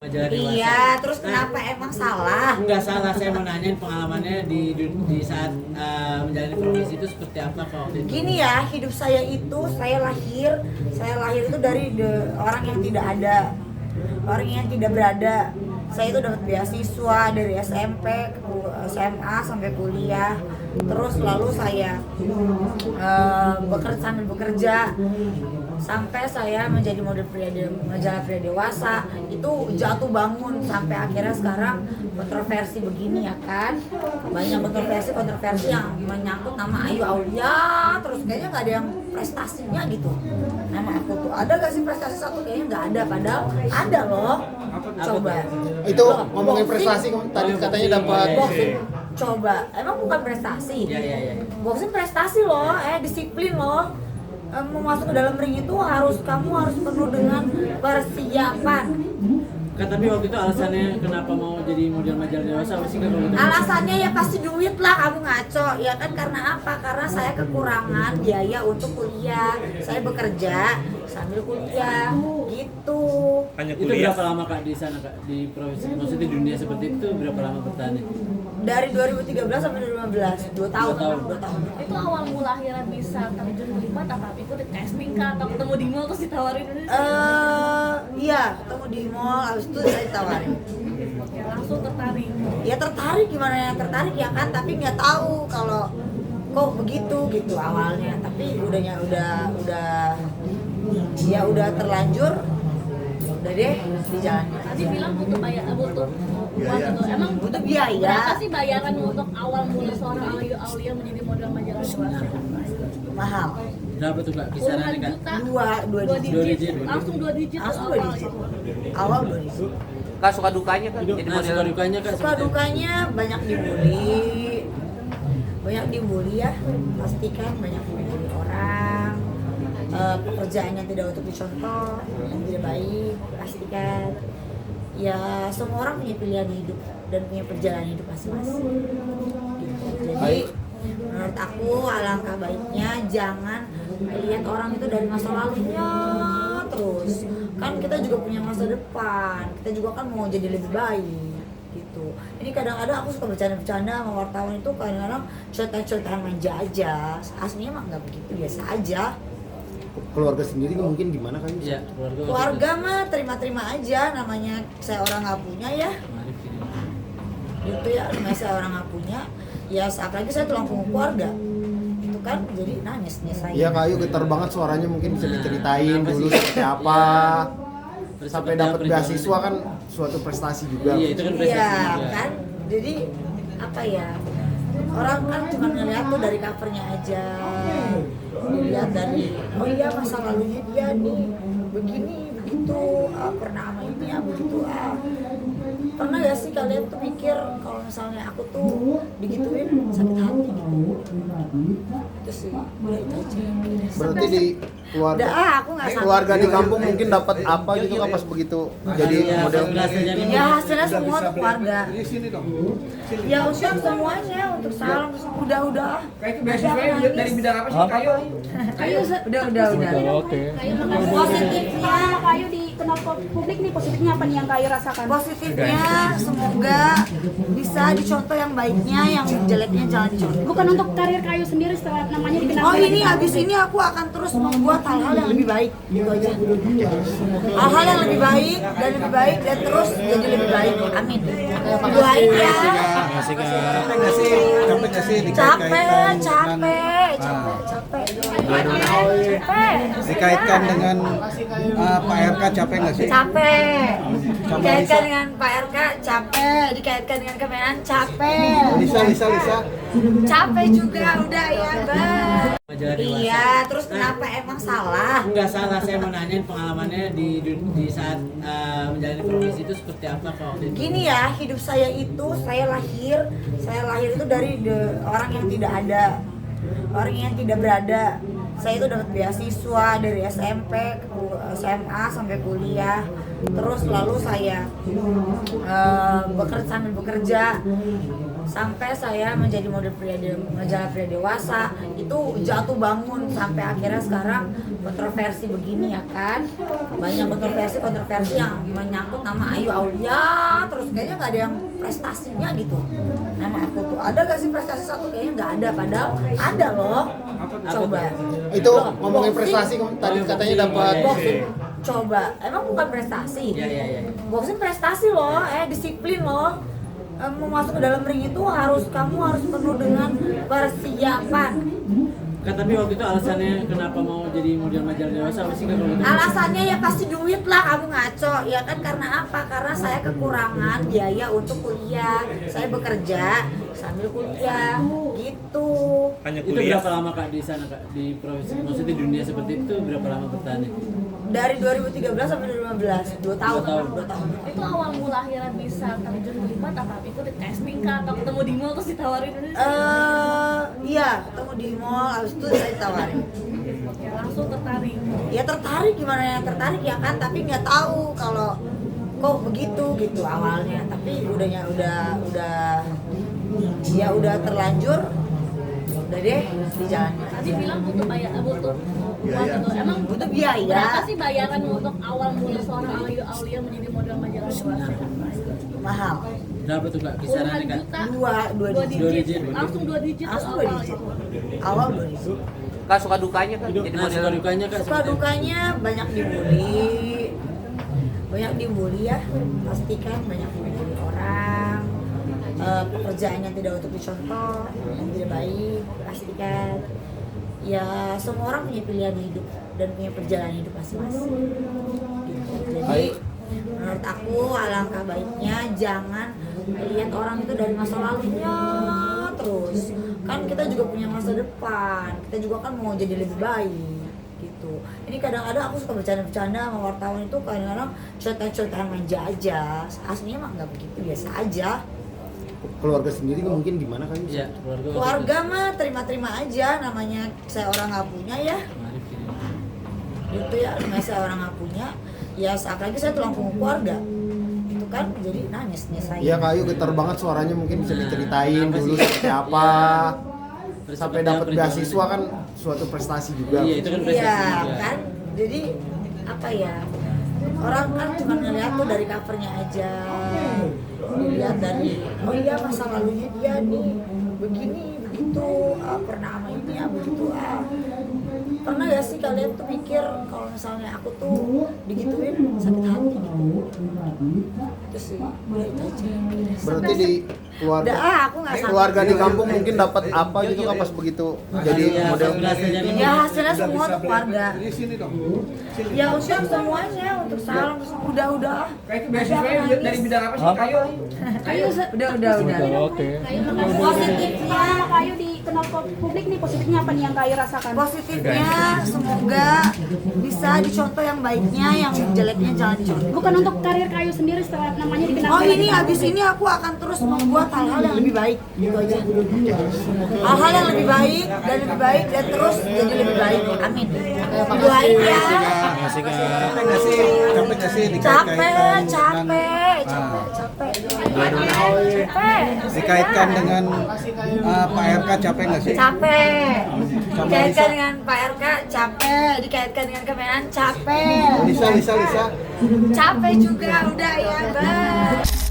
Iya, terus kenapa emang salah? Enggak salah, saya mau nanyain pengalamannya di saat menjalani profesi itu seperti apa Pak waktu itu? Gini ya, hidup saya itu saya lahir itu dari orang yang tidak ada, orang yang tidak berada. Saya itu dapat beasiswa dari SMP, SMA sampai kuliah. Terus lalu saya sambil bekerja sampai saya menjadi model majalah pria dewasa. Itu jatuh bangun sampai akhirnya sekarang kontroversi begini ya kan, banyak kontroversi yang menyangkut nama Ayu Aulia. Terus kayaknya nggak ada yang prestasinya gitu. Nama aku tuh ada gak sih prestasi satu? Kayaknya nggak ada, padahal ada loh. Coba Itu ngomongin prestasi tadi katanya dapat boxing. Coba, emang bukan prestasi? Iya. Boxing prestasi loh, disiplin loh. Mau masuk ke dalam ring itu kamu harus penuh dengan persiapan. Kan tapi waktu itu alasannya kenapa mau jadi model majalah dewasa apa sih Kak? Alasannya ya pasti duit lah, kamu ngaco ya kan. Karena apa? Karena saya kekurangan biaya untuk kuliah. Saya bekerja sambil kuliah gitu. Hanya Itu kuliah. berapa lama Kak di sana Kak, di profesi, maksudnya di dunia seperti itu berapa lama bertahan? Dari 2013 sampai 2015, 2 tahun. 2 tahun. Itu awal mula akhirnya bisa terjun ke Lipat apa ikut casting kah atau ketemu di mall terus ditawarin? Iya, ketemu di mall, habis itu saya ditawarin. Oke, langsung tertarik. Ya tertarik, gimana yang tertarik ya kan, tapi nggak tahu kalau kok begitu gitu awalnya. Tapi udah ya udah terlanjur, udah deh di jalannya. Tadi bilang butuh butuh uang gitu. Emang Butuh biaya. berapa sih bayaran untuk awal mula seorang Ayu Aulia menjadi model majalah dewasa? Mahal. Berapa tuh Kak Puluhan kisarannya Kak? juta. Dua Dua digit. digit. Langsung 2 digit tuh Langsung 2 awal digit. itu. Awal 2 digit. Kak, suka dukanya kan jadi Nah, suka model. dukanya Kak Suka seperti apa? dukanya banyak dibully ya, pastikan banyak dibully orang. Pekerjaan yang tidak untuk dicontoh, yang tidak baik, pastikan. Ya semua orang punya pilihan hidup dan punya perjalanan hidup masing-masing. Gitu. Jadi menurut aku alangkah baiknya jangan lihat orang itu dari masa lalunya terus. Kan kita juga punya masa depan, kita juga kan mau jadi lebih baik gitu. Ini kadang-kadang aku suka bercanda-bercanda sama wartawan itu, kadang-kadang cerita-cerita manja aja. Aslinya mah nggak begitu, biasa aja. keluarga sendiri mungkin gimana kan? Iya, Keluarga mah terima-terima aja, namanya saya orang nggak punya ya. Gitu ya, namanya saya orang nggak punya. Ya apalagi saya tulang punggung keluarga. Itu kan jadi nangis nih saya. Iya Kak Ayu getar banget suaranya, mungkin bisa diceritain Apa dulu sih? seperti apa. Terus Sampai seperti dapat apa beasiswa kan suatu prestasi juga. Iya, itu kan prestasi Iya juga. kan, jadi apa ya, orang kan cuma ngeliat tuh dari covernya aja, dilihat dari oh iya masa lalunya dia nih begini begitu, pernah sama ini ya begitu. Pernah gak sih kalian tuh mikir kalau misalnya aku tuh digituin sakit hati gitu? Itu sih, udah itu aja. Berarti di keluarga Udah aku nggak sakit. keluarga di kampung mungkin dapat apa gitu kan pas begitu jadi Iya, model. Ya hasilnya semua tuh keluarga. Ya untuk semuanya, untuk salam udah. Kayak itu beasiswanya dari bidang apa sih Kayu? Kayu udah. Oke. Kayu makan Positifnya, Kayu dikenal publik nih, positifnya apa nih yang Kayu rasakan? positifnya semoga bisa dicontoh yang baiknya, yang jeleknya jangan dicontoh. Bukan untuk karir Kayu sendiri setelah namanya dikenal. Oh ini habis ini aku akan terus membuat hal-hal yang lebih baik, gitu aja. Hal-hal yang lebih baik dan terus jadi lebih baik. Amin. Doain ya. Capek. Dikaitkan dengan Pak RK capek nggak sih? Capek. Dikaitkan dengan Pak RK capek, dikaitkan dengan Kemenan capek. Lisa. Capek juga udah ya, Bang. Majalah dewasa. Iya, terus kenapa emang salah? Enggak salah, saya mau nanyain pengalamannya di saat menjalani profesi itu seperti apa Pak waktu itu? Gini ya, hidup saya itu saya lahir itu dari orang yang tidak ada, orang yang tidak berada. Saya itu dapat beasiswa dari SMP, SMA sampai kuliah. Terus lalu saya sambil bekerja sampai saya menjadi model majalah pria dewasa itu jatuh bangun sampai akhirnya sekarang kontroversi begini ya kan, banyak kontroversi yang menyangkut nama Ayu Aulia, terus kayaknya nggak ada yang prestasinya gitu. Nama aku tuh ada gak sih prestasi satu, kayaknya nggak ada, padahal ada loh. Coba Itu Loh, ngomongin boxing. prestasi tadi katanya dapat Boxing, coba emang bukan prestasi? Iya. Boxing prestasi loh, disiplin loh. Mau masuk ke dalam ring itu kamu harus penuh dengan persiapan. Kan tapi waktu itu alasannya kenapa mau jadi model majalah dewasa apa sih kan kalau gitu? Alasannya ya pasti duit lah, kamu ngaco ya kan, karena apa? Karena saya kekurangan biaya untuk kuliah, saya bekerja sambil kuliah gitu. Itu berapa lama Kak di sana Kak, di profesi, maksudnya di dunia seperti itu berapa lama bertahan? Dari 2013 sampai 2015, 2 tahun. Itu awal mula akhirnya bisa terjun terlibat apa ikut casting kah atau ketemu di mall terus ditawarin Iya, ketemu di mall, habis itu saya ditawarin. ya langsung tertarik. Ya tertarik, gimana yang tertarik ya kan, tapi nggak tahu kalau kok begitu gitu awalnya, tapi udah terlanjur, udah deh di jalannya. Tadi bilang butuh uang gitu. Emang Butuh biaya. berapa sih bayaran untuk awal mula seorang Ayu Aulia menjadi model majalah dewasa? Mahal. Berapa tuh Kak Puluhan kisarannya Kak? juta. Dua Dua digit. digit. Langsung 2 digit Langsung tuh 2 awal digit. itu. Awal 2 digit. Kak, suka dukanya kan jadi Nah, model. suka dukanya Kak Suka seperti apa? dukanya banyak dibully ya, pastikan banyak dibully orang. Pekerjaan yang tidak untuk dicontoh, yang tidak baik, pastikan. Ya semua orang punya pilihan hidup dan punya perjalanan hidup masing-masing. Gitu. Jadi menurut aku alangkah baiknya jangan lihat orang itu dari masa lalunya terus. Kan kita juga punya masa depan, kita juga kan mau jadi lebih baik gitu. Ini kadang-kadang aku suka bercanda-bercanda sama wartawan itu, kadang-kadang contoh-contohan manja aja. Aslinya mah nggak begitu, biasa aja. keluarga sendiri mungkin gimana kan? Iya, keluarga. Keluarga mah terima-terima aja, namanya saya orang nggak punya ya. Gitu ya, namanya saya orang nggak punya. Ya apalagi saya tulang punggung keluarga. Itu kan jadi nangis saya. Iya Kak Ayu getar banget suaranya, mungkin bisa diceritain Kenapa dulu sih? seperti apa. Terus Sampai seperti dapat apa beasiswa perjuangan? kan suatu prestasi juga. Iya, itu kan prestasi Iya juga. kan, jadi apa ya, orang kan cuma ngeliat tuh dari covernya aja, dilihat dari oh iya masa lalunya dia nih begini begitu, pernah sama ini ya begitu. Pernah gak sih kalian tuh mikir kalau misalnya aku tuh digituin sakit hati gitu? Itu sih, ya itu aja. Berarti di keluarga Udah, aku nggak sanggup. keluarga di kampung mungkin dapat apa gitu kan pas begitu jadi model. Ya hasilnya semua tuh keluarga. Ya untuk semuanya, untuk salam, udah. Kayak itu beasiswanya dari bidang apa sih Kayu? Udah. Oke. Positifnya, Kayu dikenal publik nih, positifnya apa nih yang Kayu rasakan? positifnya semoga bisa dicontoh yang baiknya, yang jeleknya jangan dicontoh. Bukan untuk karir Kayu sendiri setelah namanya dikenal. Oh ini habis ini aku akan terus membuat hal-hal yang lebih baik, gitu aja. Hal-hal yang lebih baik dan terus jadi lebih baik. Amin. Doain ya. Capek nggak sih Capek. dikaitkan dengan Pak RK, capek nggak sih? Capek. Dikaitkan dengan Pak RK capek, dikaitkan dengan Kemenan capek. Lisa. Capek juga udah ya, bye.